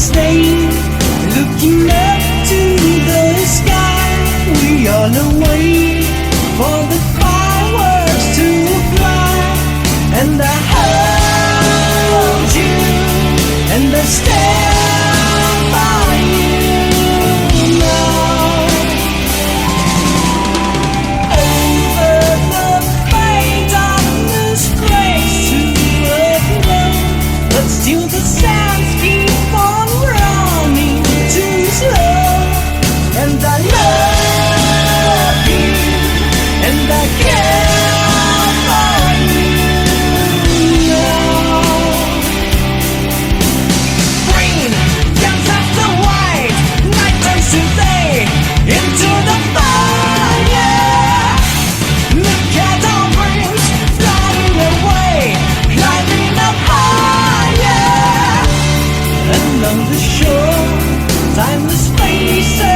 stay, looking up to the sky. We all await for the fireworks to fly. And I hold you, and I stand by you now. Over the bay, darkness breaks to a glow, but still the sounds keep on running too slow. And I love you, and I care for you now. Green comes after white, night turns to day, into the fire. Look at our dreams flying away, climbing up higher. Along the shore, timeless faces